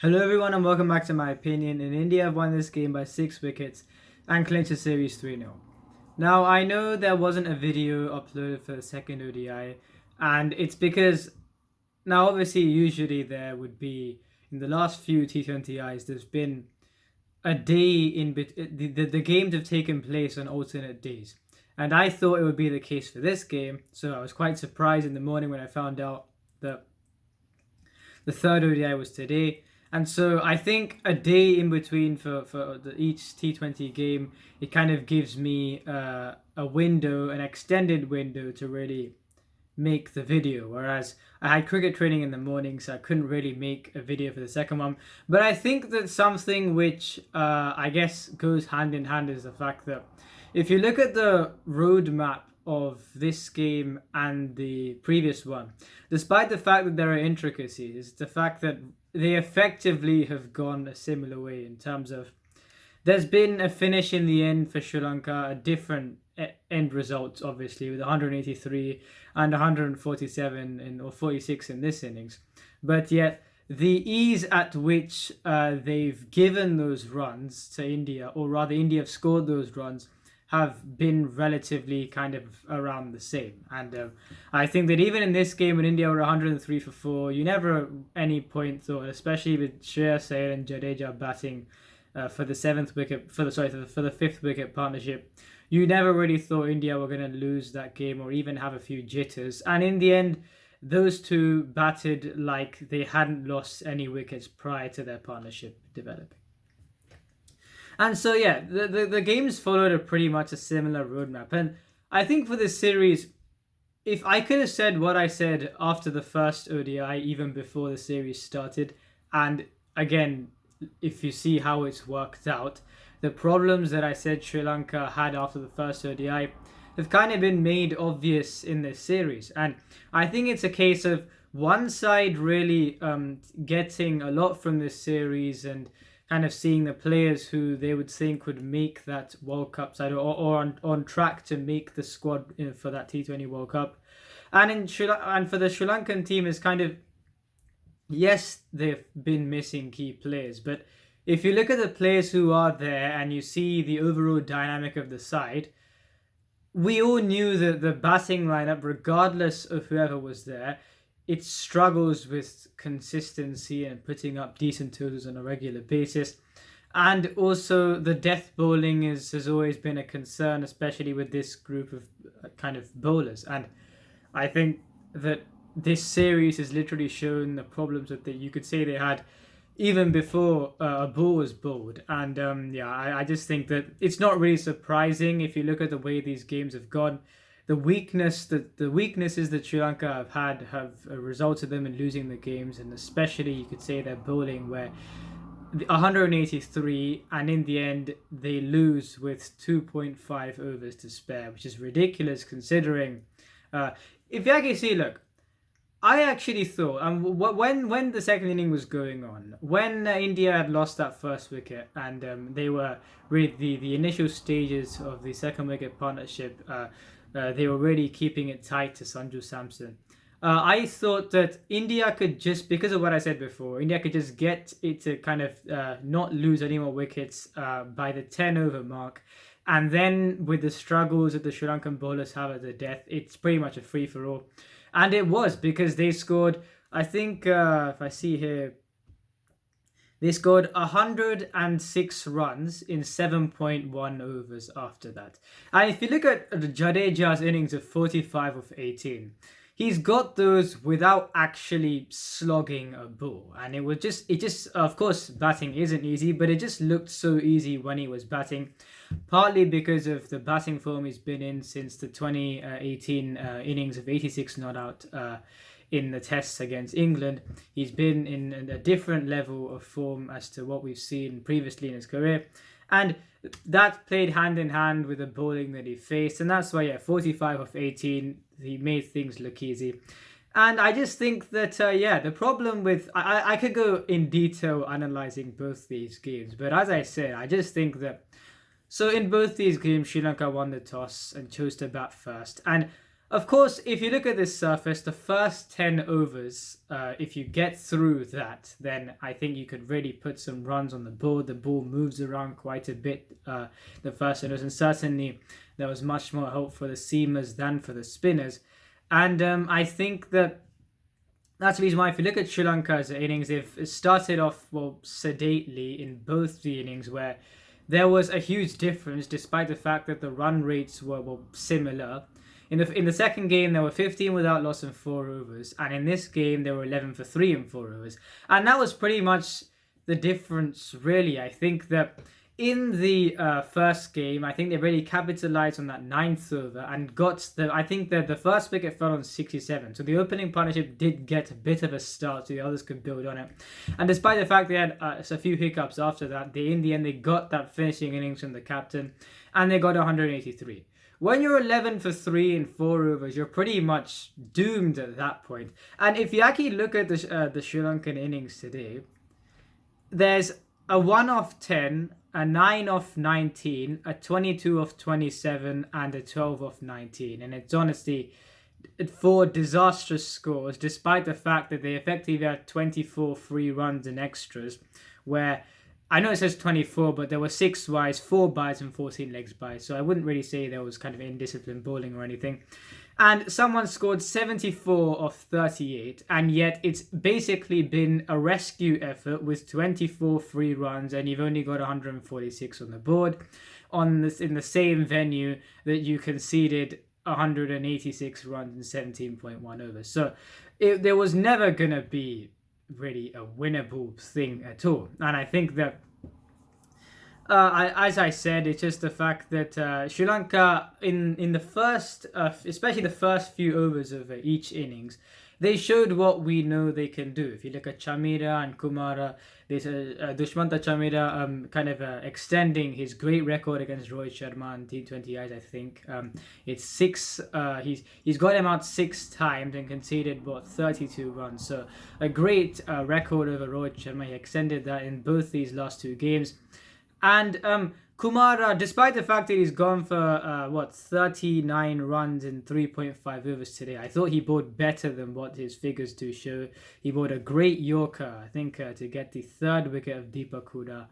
Hello everyone and welcome back to my opinion. In India have won this game by 6 wickets and clinched the series 3-0. Now I know there wasn't a video uploaded for the second ODI, and it's because now obviously usually there would be, in the last few T20Is, there's been a day in the games have taken place on alternate days. And I thought it would be the case for this game, so I was quite surprised in the morning when I found out that the third ODI was today. And so I think a day in between for each T20 game, it kind of gives me a window, an extended window to really make the video. Whereas I had cricket training in the morning, so I couldn't really make a video for the second one. But I think that something which I guess goes hand in hand is the fact that if you look at the roadmap of this game and the previous one, despite the fact that there are intricacies, the fact that they effectively have gone a similar way in terms of there's been a finish in the end for Sri Lanka, a different end result, obviously, with 183 and 147 or 46 in this innings. But yet, the ease at which they've given those runs to India, or rather, India have scored those runs, have been relatively kind of around the same. And I think that even in this game, when India were 103 for 4, you never at any point thought, especially with Shreyas Iyer and Jadeja batting for the fifth wicket partnership, you never really thought India were going to lose that game or even have a few jitters. And in the end, those two batted like they hadn't lost any wickets prior to their partnership developing. And so, yeah, the games followed a pretty much a similar roadmap. And I think for this series, if I could have said what I said after the first ODI, even before the series started, and again, if you see how it's worked out, the problems that I said Sri Lanka had after the first ODI have kind of been made obvious in this series. And I think it's a case of one side really getting a lot from this series and kind of seeing the players who they would think would make that World Cup side or on track to make the squad for that T20 World Cup. And for the Sri Lankan team is kind of, yes, they've been missing key players, but if you look at the players who are there and you see the overall dynamic of the side, we all knew that the batting lineup, regardless of whoever was there, it struggles with consistency and putting up decent totals on a regular basis. And also the death bowling has always been a concern, especially with this group of kind of bowlers. And I think that this series has literally shown the problems that you could say they had even before a ball was bowled. And I just think that it's not really surprising if you look at the way these games have gone. The weaknesses that Sri Lanka have had have resulted them in losing the games, and especially you could say their bowling, where 183 and in the end they lose with 2.5 overs to spare, which is ridiculous considering. If you actually see, look, I actually thought, when the second inning was going on, when India had lost that first wicket and they were with the initial stages of the second wicket partnership. They were really keeping it tight to Sanju Samson. I thought that India could just, because of what I said before, India could just get it to kind of not lose any more wickets by the 10 over mark. And then with the struggles that the Sri Lankan bowlers have at the death, it's pretty much a free-for-all. And it was, because they scored, I think, if I see here, they scored 106 runs in 7.1 overs after that. And if you look at Jadeja's innings of 45 of 18, he's got those without actually slogging a ball. And it just, of course, batting isn't easy, but it just looked so easy when he was batting. Partly because of the batting form he's been in since the 2018 innings of 86 not out in the tests against England. He's been in a different level of form as to what we've seen previously in his career. And that played hand in hand with the bowling that he faced. And that's why, 45 of 18, he made things look easy. And I just think that, the problem with... I could go in detail analysing both these games. But as I said, I just think that... So in both these games, Sri Lanka won the toss and chose to bat first. And Of course, if you look at this surface, the first 10 overs, if you get through that, then I think you could really put some runs on the board. The ball moves around quite a bit, the first overs, and certainly there was much more hope for the seamers than for the spinners. And I think that's the reason why, if you look at Sri Lanka's innings, they've started off, well, sedately in both the innings, where there was a huge difference despite the fact that the run rates were similar. In the second game, there were 15 without loss in 4 overs, and in this game, there were 11 for 3 in 4 overs. And that was pretty much the difference, really. I think that in the first game, I think they really capitalized on that 9th over and got I think that the first wicket fell on 67. So the opening partnership did get a bit of a start, so the others could build on it. And despite the fact they had a few hiccups after that, in the end, they got that finishing innings from the captain, and they got 183. When you're 11 for 3 in 4 overs, you're pretty much doomed at that point. And if you actually look at the Sri Lankan innings today, there's a 1 off 10, a 9 off 19, a 22 off 27, and a 12 off 19. And it's honestly 4 disastrous scores, despite the fact that they effectively had 24 free runs and extras, where I know it says 24, but there were 6 wides, 4 byes, and 14 legs byes. So I wouldn't really say there was kind of indisciplined bowling or anything. And someone scored 74 of 38, and yet it's basically been a rescue effort with 24 free runs, and you've only got 146 on the board in the same venue that you conceded 186 runs in 17.1 overs. So there was never going to be really a winnable thing at all. And I think that as I said, it's just the fact that Sri Lanka in the first, especially the first few overs of each innings, they showed what we know they can do. If you look at Chamira and Kumara, there's Dushmanta Chamira kind of extending his great record against Rohit Sharma and T20I. I think it's 6. He's got him out 6 times and conceded 32 runs. So a great record over Rohit Sharma. He extended that in both these last 2 games. And Kumara, despite the fact that he's gone for 39 runs in 3.5 overs today, I thought he bowled better than what his figures do show. He bowled a great Yorker, I think, to get the 3rd wicket of Deepak Hooda.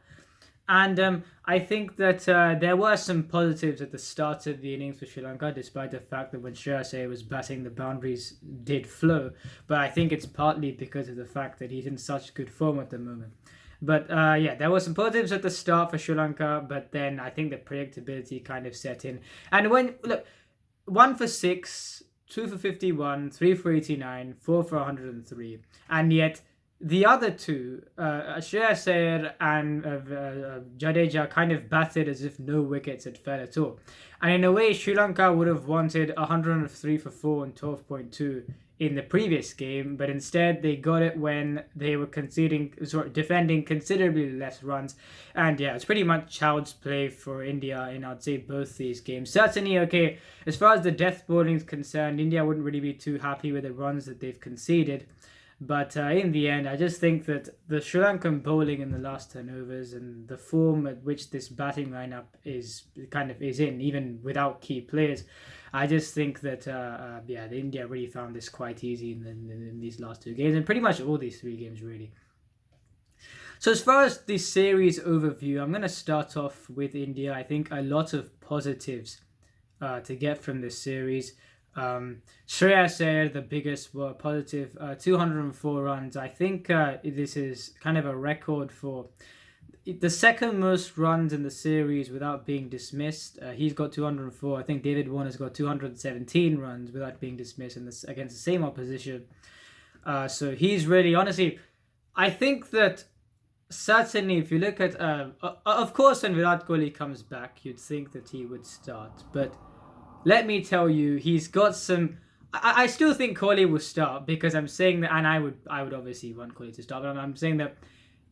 And I think that there were some positives at the start of the innings for Sri Lanka, despite the fact that when Shreyas Iyer was batting, the boundaries did flow. But I think it's partly because of the fact that he's in such good form at the moment. But yeah, there were some positives at the start for Sri Lanka, but then I think the predictability kind of set in. And when, look, 1 for 6, 2 for 51, 3 for 89, 4 for 103, and yet the other 2, Shreyas Iyer and Jadeja, kind of batted as if no wickets had fell at all. And in a way, Sri Lanka would have wanted 103 for 4 and 12.2 in the previous game, but instead they got it when they were defending considerably less runs. And yeah, it's pretty much child's play for India in, I'd say, both these games. Certainly, okay, as far as the death bowling is concerned, India wouldn't really be too happy with the runs that they've conceded. But in the end, I just think that the Sri Lankan bowling in the last 10 overs and the form at which this batting lineup is in, even without key players, I just think that the India really found this quite easy in these last 2 games, and pretty much all these 3 games really. So as far as the series overview, I'm going to start off with India. I think a lot of positives to get from this series. Shreyas Iyer, the biggest positive, 204 runs. I think this is kind of a record for the second most runs in the series without being dismissed. He's got 204. I think David Warner's got 217 runs without being dismissed against the same opposition. So he's really, honestly, I think that certainly if you look at, of course when Virat Kohli comes back, you'd think that he would start. But let me tell you, he's got some... I still think Kohli will start, because I'm saying that, and I would obviously want Kohli to start, but I'm saying that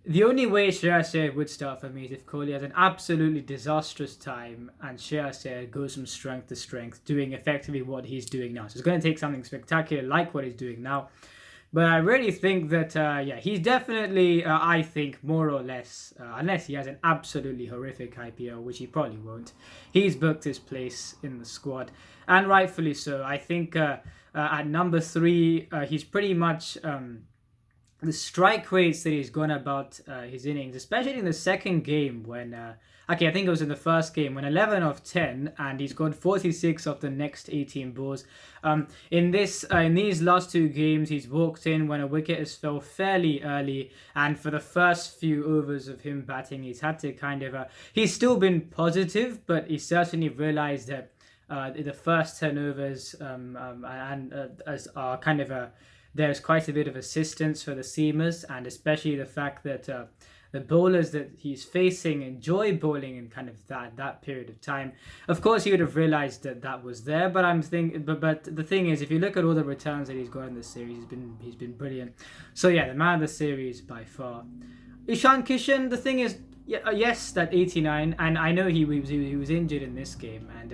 the only way Shreyas Iyer would start for me is if Kohli has an absolutely disastrous time and Shreyas Iyer goes from strength to strength, doing effectively what he's doing now. So it's going to take something spectacular like what he's doing now. But I really think that, he's definitely, I think, more or less, unless he has an absolutely horrific IPO, which he probably won't, he's booked his place in the squad, and rightfully so. I think at number 3, he's pretty much... the strike rates that he's gone about his innings, especially in the second game when, I think it was in the first game, when 11 of 10, and he's got 46 of the next 18 balls. In these last 2 games, he's walked in when a wicket has fell fairly early, and for the first few overs of him batting, he's had to kind of, he's still been positive, but he certainly realised that the first 10 overs are kind of a... There's quite a bit of assistance for the seamers, and especially the fact that the bowlers that he's facing enjoy bowling in kind of that period of time. Of course, he would have realised that was there, but but the thing is, if you look at all the returns that he's got in this series, he's been brilliant. So yeah, the man of the series by far. Ishan Kishan. The thing is, yes, that 89, and I know he was injured in this game, and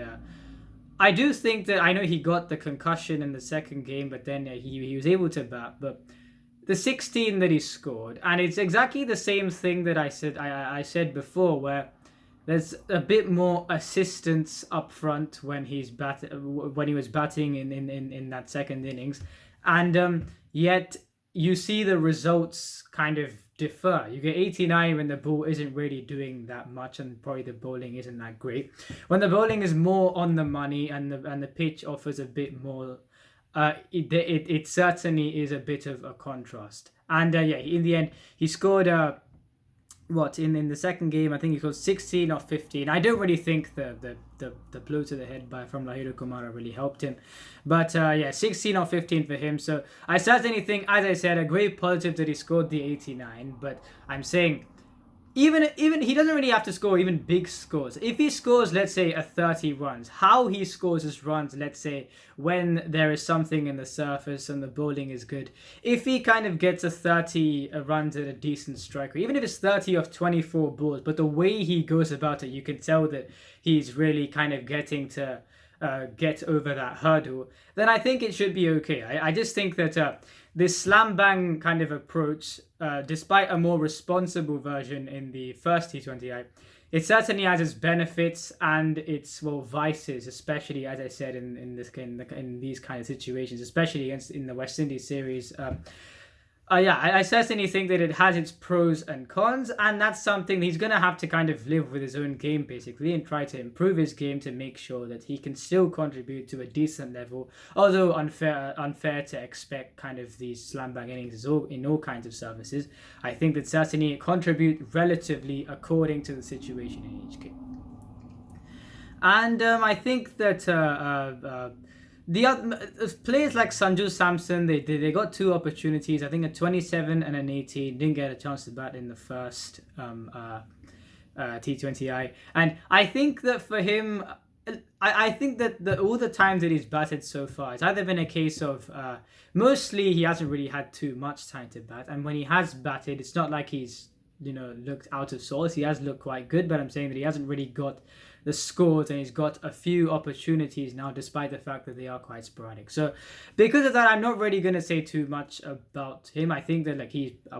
I do think that, I know he got the concussion in the second game, but then he was able to bat. But the 16 that he scored, and it's exactly the same thing that I said before, where there's a bit more assistance up front when he was batting in that second innings, and yet you see the results kind of differ. You get 89 when the ball isn't really doing that much, and probably the bowling isn't that great. When the bowling is more on the money and the pitch offers a bit more, it certainly is a bit of a contrast. And in the end, he scored in the second game, I think he scored 16 or 15. I don't really think the blow to the head from Lahira Kumara really helped him, but 16 or 15 for him. So I certainly think, as I said, a great positive that he scored the 89. But I'm saying, even he doesn't really have to score even big scores. If he scores, let's say, a 30 runs, how he scores his runs, let's say, when there is something in the surface and the bowling is good. If he kind of gets a 30 runs at a decent strike rate, even if it's 30 of 24 balls, but the way he goes about it, you can tell that he's really kind of getting to get over that hurdle, then I think it should be okay. I just think that this slam bang kind of approach, despite a more responsible version in the first T20I, it certainly has its benefits and its vices, especially, as I said, in these kind of situations, especially in the West Indies series. I certainly think that it has its pros and cons, and that's something he's going to have to kind of live with his own game, basically, and try to improve his game to make sure that he can still contribute to a decent level, although unfair to expect kind of these slam bang innings in all kinds of services. I think that certainly contribute relatively according to the situation in each game. And I think that the other players like Sanju Samson, they got 2 opportunities. I think a 27 and an 18. Didn't get a chance to bat in the first T20I. And I think that for him, I think that all the times that he's batted so far, it's either been a case of mostly he hasn't really had too much time to bat. And when he has batted, it's not like he's looked out of sorts. He has looked quite good, but I'm saying that he hasn't really got the scores, and he's got a few opportunities now, despite the fact that they are quite sporadic. So because of that, I'm not really going to say too much about him. I think that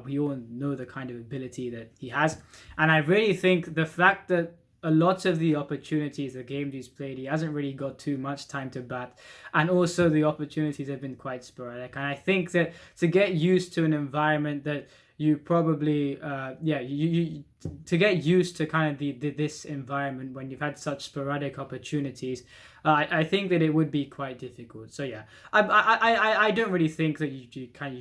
we all know the kind of ability that he has, and I really think the fact that a lot of the opportunities, the games he's played, he hasn't really got too much time to bat, and also the opportunities have been quite sporadic. And I think that to get used to an environment that you probably to get used to kind of this environment when you've had such sporadic opportunities, I think that it would be quite difficult. So yeah, I don't really think that you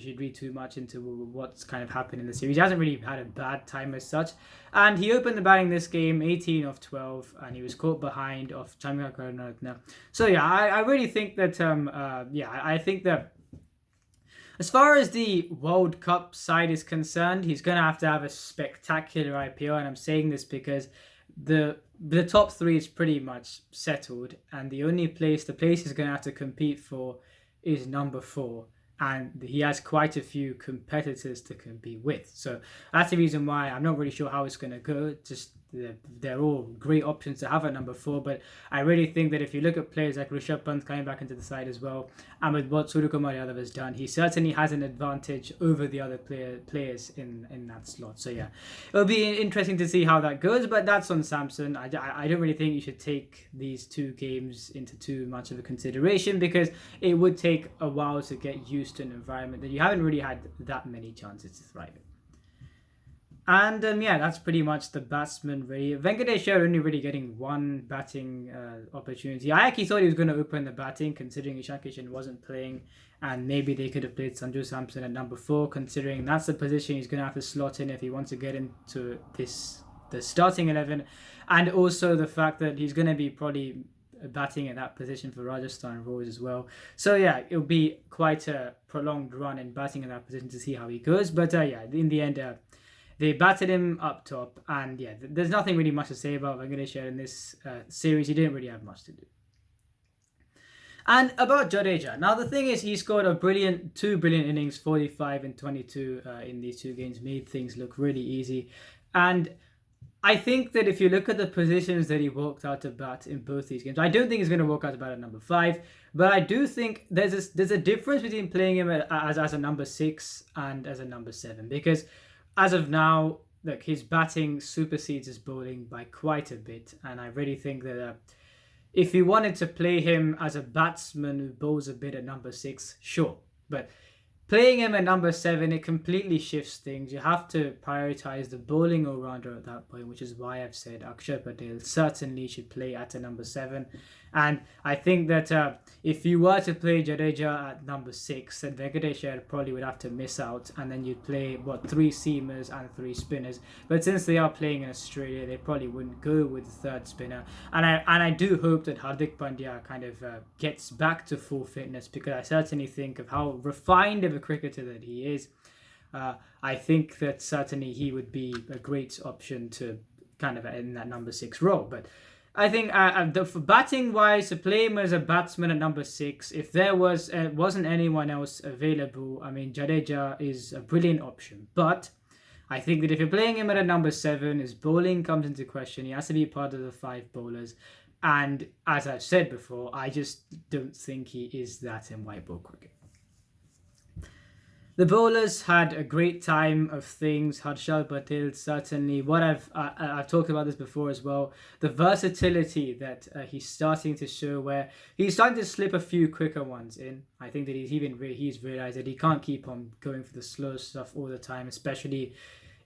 should read too much into what's kind of happened in the series. He hasn't really had a bad time as such, and he opened the batting this game 18 of 12, and he was caught behind of Chamika Karunaratne. So yeah, I really think that I think that as far as the World Cup side is concerned, he's going to have a spectacular IPO, and I'm saying this because the top 3 is pretty much settled, and the place he's going to have to compete for is number 4, and he has quite a few competitors to compete with. So that's the reason why I'm not really sure how it's going to go. Just they're all great options to have at number 4. But I really think that if you look at players like Rishabh Pant coming back into the side as well, and with what Suryakumar Yadav has done, he certainly has an advantage over the other players in that slot. So yeah, it'll be interesting to see how that goes. But that's on Samson. I don't really think you should take these 2 games into too much of a consideration, because it would take a while to get used to an environment that you haven't really had that many chances to thrive in. And yeah, that's pretty much the batsman really. Venkatesh Iyer only really getting 1 batting opportunity. I actually thought he was going to open the batting, considering Ishan Kishan wasn't playing, and maybe they could have played Sanju Samson at number 4, considering that's the position he's going to have to slot in if he wants to get into the starting 11, and also the fact that he's going to be probably batting at that position for Rajasthan Royals as well. So yeah, it'll be quite a prolonged run in batting in that position to see how he goes. But yeah, in the end, they batted him up top, and yeah, there's nothing really much to say about Venkatesh Iyer in this series. He didn't really have much to do. And about Jadeja, now the thing is, he scored two brilliant innings, 45 and 22 in these 2 games, made things look really easy. And I think that if you look at the positions that he walked out to bat in both these games, I don't think he's going to walk out to bat at number 5, but I do think there's a difference between playing him as a number 6 and as a number 7, because as of now, look, his batting supersedes his bowling by quite a bit, and I really think that if you wanted to play him as a batsman who bowls a bit at number 6, sure, but playing him at number 7, it completely shifts things. You have to prioritize the bowling all-rounder at that point, which is why I've said Akshar Patel certainly should play at a number 7. And I think that if you were to play Jadeja at number 6, then Venkatesh Iyer probably would have to miss out, and then you'd play 3 seamers and 3 spinners. But since they are playing in Australia, they probably wouldn't go with the 3rd spinner. And I do hope that Hardik Pandya kind of gets back to full fitness, because I certainly think of how refined of a cricketer that he is. I think that certainly he would be a great option to kind of in that number 6 role. But I think for batting wise, to play him as a batsman at number 6, if there wasn't anyone else available, I mean, Jadeja is a brilliant option. But I think that if you're playing him at a number 7, his bowling comes into question. He has to be part of the 5 bowlers. And as I've said before, I just don't think he is that in white ball cricket. The bowlers had a great time of things. Harshal Patel, certainly. What I've talked about this before as well. The versatility that he's starting to show, where he's starting to slip a few quicker ones in. I think that he's realised that he can't keep on going for the slow stuff all the time, especially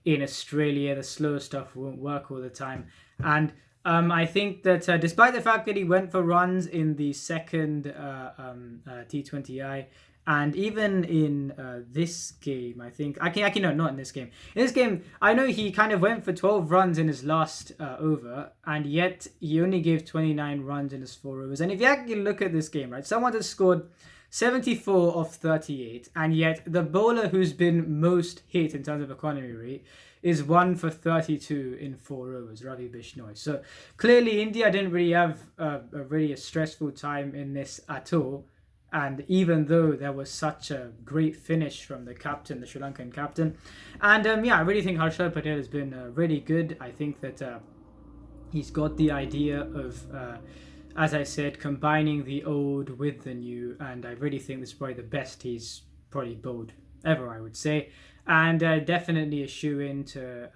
in Australia. The slow stuff won't work all the time. And I think that despite the fact that he went for runs in the second T20I, and even in this game, I think... Actually, no, not in this game. In this game, I know he kind of went for 12 runs in his last over, and yet he only gave 29 runs in his 4 overs. And if you actually look at this game, right, someone has scored 74 off 38, and yet the bowler who's been most hit in terms of economy rate is 1 for 32 in 4 overs, Ravi Bishnoi. So clearly, India didn't really have a stressful time in this at all. And even though there was such a great finish from the captain, the Sri Lankan captain. And I really think Harshal Patel has been really good. I think that he's got the idea of, as I said, combining the old with the new. And I really think this is probably the best he's probably bowled ever, I would say. And definitely a shoe-in to...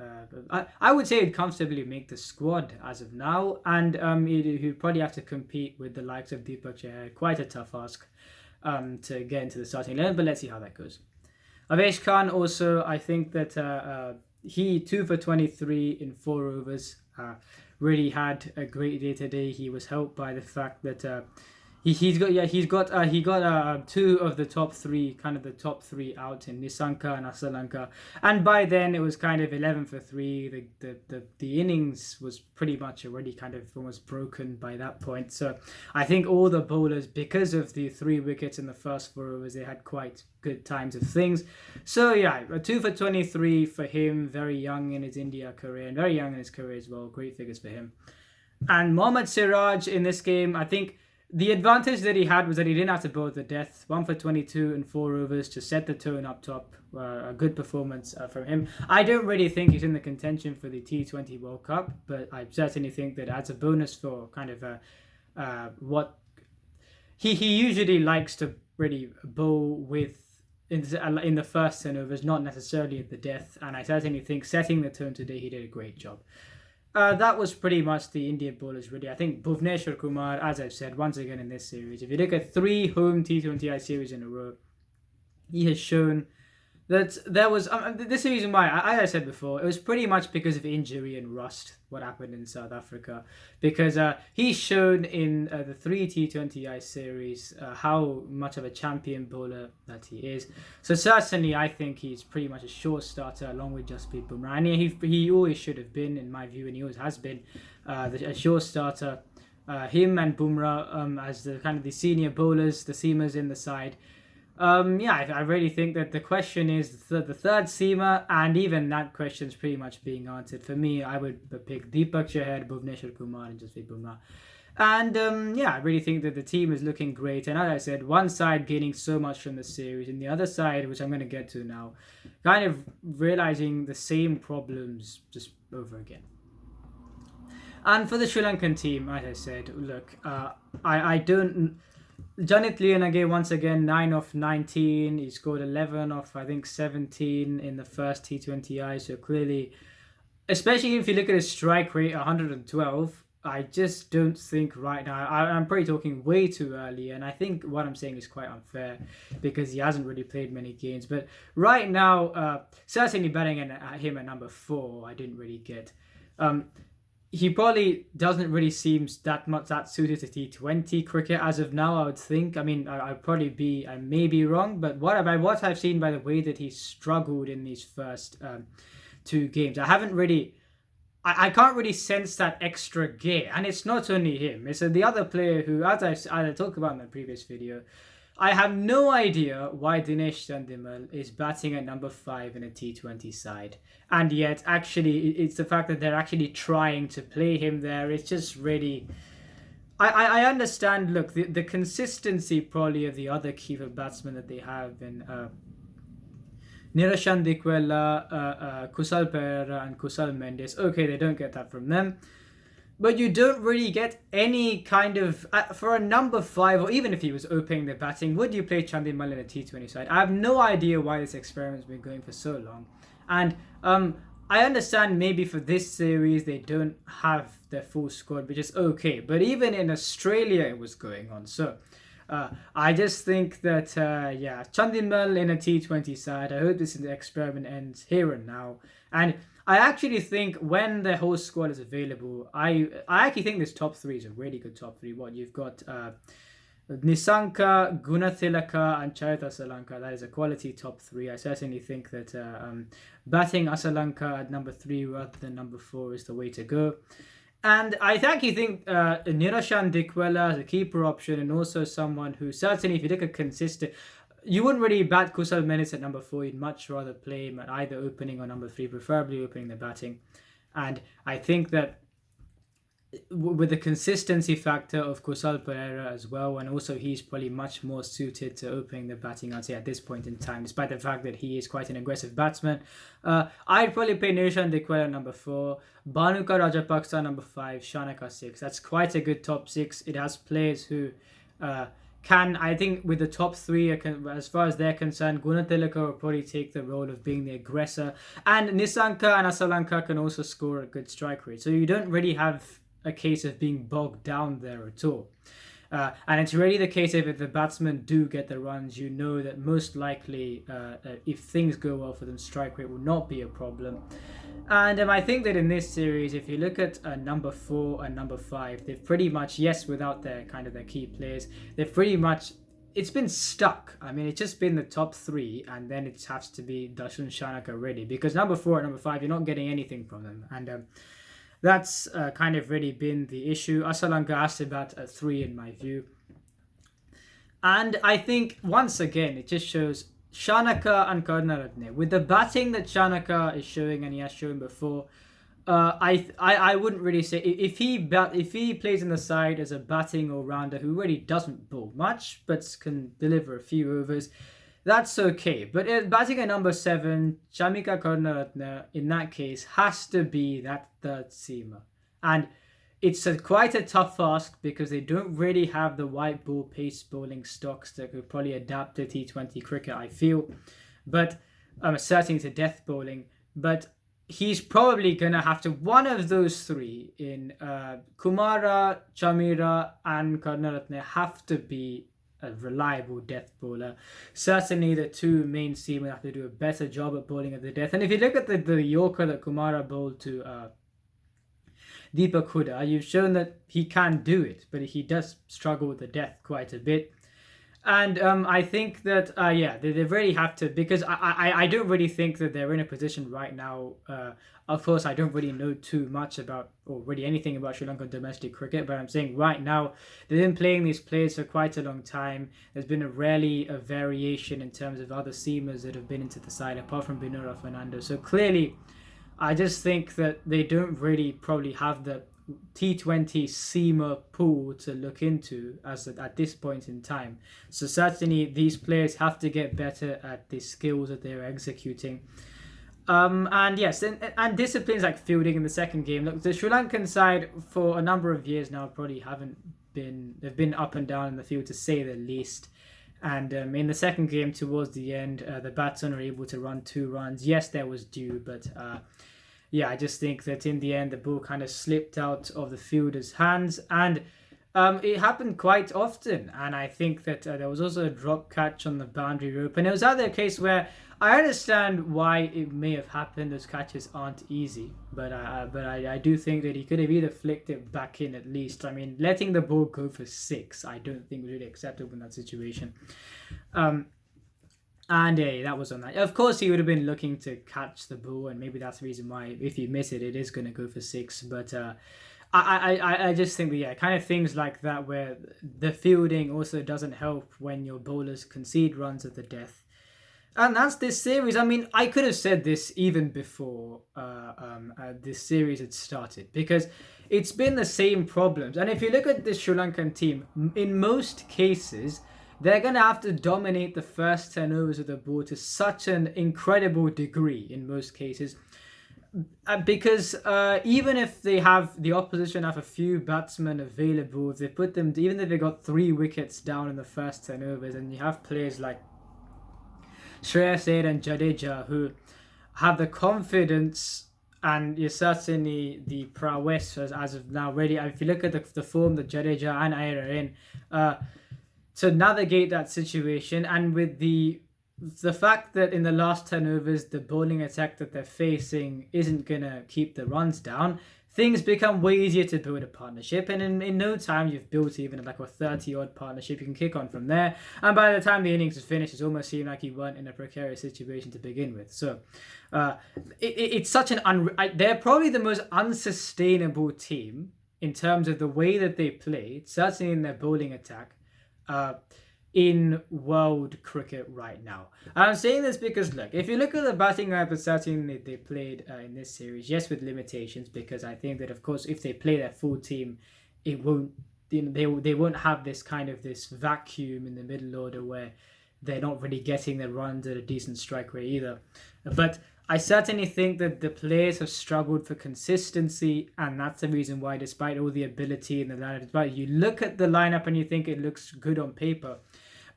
I would say he'd comfortably make the squad as of now. And he'd probably have to compete with the likes of Deepak Chahar. Quite a tough ask to get into the starting 11, but let's see how that goes. Avesh Khan also, I think that he 2 for 23 in 4 overs. Really had a great day today. He was helped by the fact that he got 2 of the top 3, kind of the top 3 out in Nisanka and Asalanka, and by then it was kind of 11 for 3. The innings was pretty much already kind of almost broken by that point. So I think all the bowlers, because of the 3 wickets in the first 4 overs, they had quite good times of things. So yeah, a 2 for 23 for him, very young in his India career and very young in his career as well. Great figures for him. And Mohammad Siraj in this game, I think The advantage that he had was that he didn't have to bowl to death. 1 for 22 and 4 overs to set the tone up top. A good performance from him. I don't really think he's in the contention for the T20 World Cup, but I certainly think that adds a bonus for kind of what he usually likes to really bowl with in the first 10 overs, not necessarily at the death. And I certainly think setting the tone today, he did a great job. That was pretty much the Indian bowlers really. I think Bhuvneshwar Kumar, as I've said once again in this series, if you look at 3 home T20I series in a row, he has shown that there was this is the reason why, as I said before, it was pretty much because of injury and rust what happened in South Africa, because he's shown in the 3 T20I series how much of a champion bowler that he is. So certainly I think he's pretty much a sure starter along with Jasprit Bumrah, and he always should have been, in my view, and he always has been a sure starter. Him and Bumrah as the kind of the senior bowlers, the seamers in the side. I really think that the question is the third seamer, and even that question's pretty much being answered. For me, I would pick Deepak Chahar, Bhuvneshwar Kumar, and Jasprit Bumrah. And I really think that the team is looking great. And as I said, one side gaining so much from the series, and the other side, which I'm going to get to now, kind of realizing the same problems just over again. And for the Sri Lankan team, as I said, look, I don't... Janit Liyanage once again 9 of 19. He scored 11 of I think 17 in the first T20I. So clearly, especially if you look at his strike rate 112, I just don't think right now. I'm probably talking way too early, and I think what I'm saying is quite unfair because he hasn't really played many games. But right now, certainly betting at him at number 4, I didn't really get. He probably doesn't really seem that suited to T20 cricket as of now, I would think. I mean, I may be wrong, but what I've seen by the way that he struggled in these first 2 games, I can't really sense that extra gear. And it's not only him, it's the other player who, as I talked about in the previous video, I have no idea why Dinesh Chandimal is batting at number 5 in a T20 side. And yet, actually, it's the fact that they're actually trying to play him there. It's just really... I understand, look, the consistency probably of the other keeper batsmen that they have in Niroshan Dikwela, Kusal Perera and Kusal Mendes. Okay, they don't get that from them. But you don't really get any kind of... for a number 5, or even if he was opening the batting, would you play Chandimal in a T20 side? I have no idea why this experiment's been going for so long. And I understand maybe for this series they don't have their full squad, which is okay. But even in Australia it was going on. So I just think that, Chandimal in a T20 side, I hope this experiment ends here and now. And I actually think when the whole squad is available, I actually think this top 3 is a really good top 3. What you've got Nisanka, Gunathilaka and Charith Asalanka. That is a quality top 3. I certainly think that batting Asalanka at number 3 rather than number 4 is the way to go. And I actually think Niroshan Dikwela as a keeper option, and also someone who certainly, if you look at consistent... You wouldn't really bat Kusal Mendes at number 4. You'd much rather play him at either opening or number 3, preferably opening the batting. And I think that with the consistency factor of Kusal Perera as well, and also he's probably much more suited to opening the batting, I'd say, at this point in time, despite the fact that he is quite an aggressive batsman. I'd probably play Niroshan Dikwela at number 4, Bhanuka Rajapaksa number 5, Shanaka 6. That's quite a good top 6. It has players who... I think with the top 3, as far as they're concerned, Gunathilaka will probably take the role of being the aggressor. And Nisanka and Asalanka can also score a good strike rate. So you don't really have a case of being bogged down there at all. And it's really the case if the batsmen do get the runs, you know that most likely, if things go well for them, strike rate will not be a problem. And I think that in this series, if you look at number 4 and number 5, they've pretty much, yes, without their key players, they've pretty much, it's been stuck. I mean, it's just been the top 3, and then it has to be Dashun Shanaka really, because number 4 and number 5, you're not getting anything from them. And that's kind of really been the issue. Asalanka has to bat at 3 in my view. And I think, once again, it just shows... Shanaka and Karunaratne, with the batting that Shanaka is showing and he has shown before, I wouldn't really say if he plays in the side as a batting all-rounder who really doesn't bowl much but can deliver a few overs, that's okay. But batting at number 7, Shamika Karunaratne in that case has to be that third seamer, and it's quite a tough ask because they don't really have the white ball pace bowling stocks that could probably adapt to T20 cricket, I feel, but certainly to death bowling. But he's probably going to have to, one of those three in Kumara, Chamira and Karunaratne have to be a reliable death bowler. Certainly the two main seamers have to do a better job at bowling at the death. And if you look at the Yorker that Kumara bowled to Deepak Hooda, you've shown that he can do it, but he does struggle with the death quite a bit. And I think that, they really have to, because I don't really think that they're in a position right now. Of course, I don't really know too much about, or really anything about Sri Lankan domestic cricket, but I'm saying right now, they've been playing these players for quite a long time. There's been rarely a variation in terms of other seamers that have been into the side, apart from Binura Fernando. So clearly, I just think that they don't really probably have the T20 seamer pool to look into at this point in time. So certainly these players have to get better at the skills that they're executing. And yes, and disciplines like fielding in the second game. Look, the Sri Lankan side for a number of years now probably they've been up and down in the field to say the least. And in the second game towards the end, the batsmen were able to run 2 runs. Yes, there was dew, but I just think that in the end, the ball kind of slipped out of the fielder's hands. And it happened quite often. And I think that there was also a drop catch on the boundary rope. And it was either a case where I understand why it may have happened. Those catches aren't easy. But I do think that he could have either flicked it back in at least. I mean, letting the ball go for 6, I don't think was really acceptable in that situation. And that was on that. Of course, he would have been looking to catch the ball, and maybe that's the reason why, if you miss it, it is going to go for 6. But I just think that, kind of things like that where the fielding also doesn't help when your bowlers concede runs at the death. And that's this series. I mean, I could have said this even before this series had started, because it's been the same problems. And if you look at the Sri Lankan team, in most cases, they're going to have to dominate the first 10 overs of the ball to such an incredible degree in most cases. Because even if they have the opposition have a few batsmen available, if they put them, even if they got 3 wickets down in the first 10 overs, and you have players like Shreyas Iyer and Jadeja who have the confidence and you're certainly the prowess as of now really, if you look at the form that Jadeja and Iyer are in, to navigate that situation, and with the fact that in the last 10 overs the bowling attack that they're facing isn't going to keep the runs down, things become way easier to build a partnership, and in no time you've built even like a 30-odd partnership. You can kick on from there, and by the time the innings is finished, it's almost seemed like you weren't in a precarious situation to begin with. So it's such they're probably the most unsustainable team in terms of the way that they play, certainly in their bowling attack, in world cricket right now. And I'm saying this because, look, if you look at the batting lineup that certainly they played in this series, yes, with limitations, because I think that, of course, if they play their full team, it won't, they won't have this kind of this vacuum in the middle order where they're not really getting their runs at a decent strike rate either. But I certainly think that the players have struggled for consistency, and that's the reason why, despite all the ability in the lineup, despite you look at the lineup and you think it looks good on paper,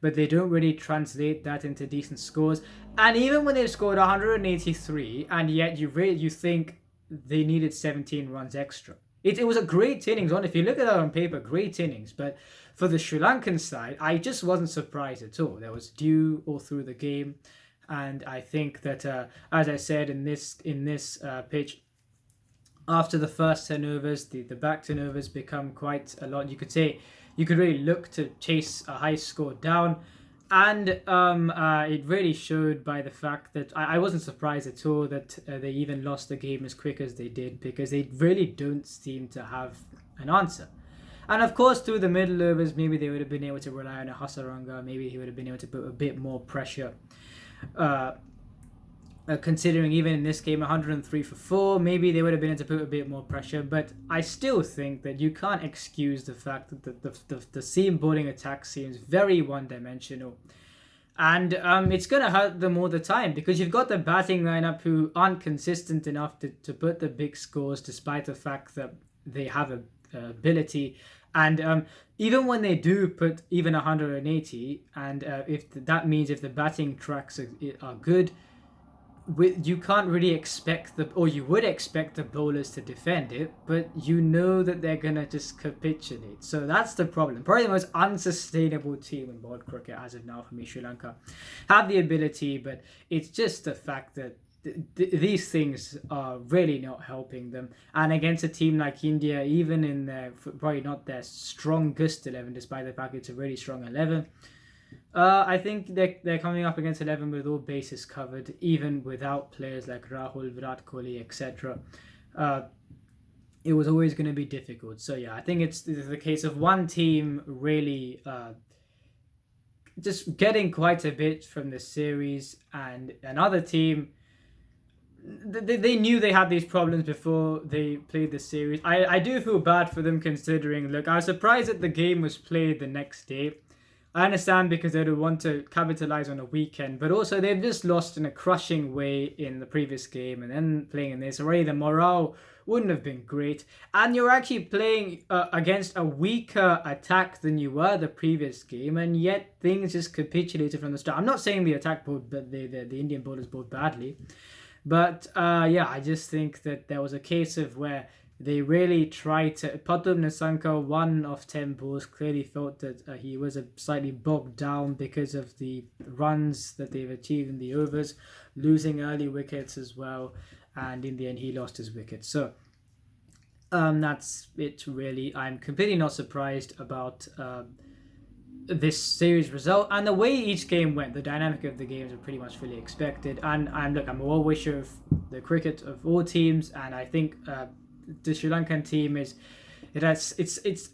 but they don't really translate that into decent scores. And even when they've scored 183, and yet you think they needed 17 runs extra. It was a great innings if you look at that on paper, great innings. But for the Sri Lankan side, I just wasn't surprised at all. There was dew all through the game. And I think that, as I said in this pitch, after the first 10 overs, the back 10 overs become quite a lot. You could say you could really look to chase a high score down. And it really showed by the fact that I wasn't surprised at all that they even lost the game as quick as they did, because they really don't seem to have an answer. And of course, through the middle overs, maybe they would have been able to rely on a Hasaranga. Maybe he would have been able to put a bit more pressure considering even in this game 103 for 4, maybe they would have been able to put a bit more pressure. But I still think that you can't excuse the fact that the seam bowling attack seems very one-dimensional. And it's going to hurt them all the time because you've got the batting lineup who aren't consistent enough to put the big scores despite the fact that they have a ability. And even when they do put even 180, and if that means if the batting tracks are good, you can't really expect or you would expect the bowlers to defend it, but you know that they're gonna just capitulate. So that's the problem. Probably the most unsustainable team in world cricket as of now for me. Sri Lanka have the ability, but it's just the fact that these things are really not helping them. And against a team like India, even in their probably not their strongest 11, despite the fact it's a really strong 11. I think they're coming up against 11 with all bases covered, even without players like Rahul, Virat Kohli, etc. It was always going to be difficult. So yeah, I think it's the case of one team really just getting quite a bit from the series, and another team, they knew they had these problems before they played the series. I do feel bad for them considering, look, I was surprised that the game was played the next day. I understand because they would want to capitalize on a weekend, but also they've just lost in a crushing way in the previous game, and then playing in this already, the morale wouldn't have been great. And you're actually playing against a weaker attack than you were the previous game, and yet things just capitulated from the start. I'm not saying the attack bowled, but the Indian bowlers bowled badly, but yeah, I just think that there was a case of where they really tried to. Padum Nissanka, 1 of 10 balls, clearly felt that he was slightly bogged down because of the runs that they've achieved in the overs, losing early wickets as well, and in the end he lost his wicket. So that's it really. I'm completely not surprised about this series result, and the way each game went. The dynamic of the games are pretty much fully expected, and look, I'm a well-wisher of the cricket of all teams, and I think the Sri Lankan team it's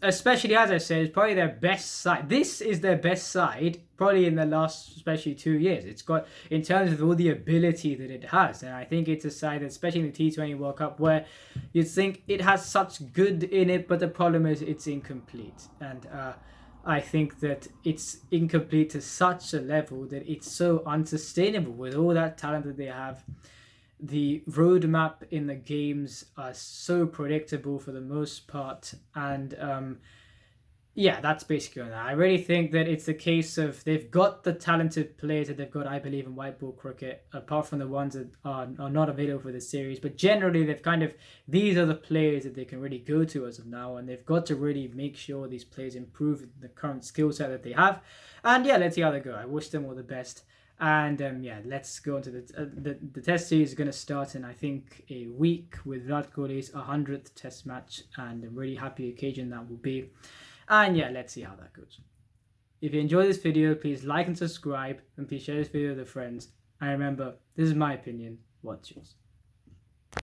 especially, as I said, it's probably their best side. This is their best side probably in the last especially 2 years. It's got, in terms of all the ability that it has, and I think it's a side that, especially in the T20 World Cup, where you'd think it has such good in it, but the problem is it's incomplete. And I think that it's incomplete to such a level that it's so unsustainable with all that talent that they have. The roadmap in the games are so predictable for the most part, and yeah, that's basically on that. I really think that it's the case of they've got the talented players that they've got, I believe, in white ball cricket, apart from the ones that are not available for the series. But generally, these are the players that they can really go to as of now, and they've got to really make sure these players improve the current skill set that they have. And yeah, let's see how they go. I wish them all the best. And yeah, let's go on to the test series. Is going to start in, I think, a week with Virat Kohli's 100th test match, and a really happy occasion that will be. And yeah, let's see how that goes. If you enjoyed this video, please like and subscribe, and please share this video with your friends. And remember, this is my opinion. What's yours?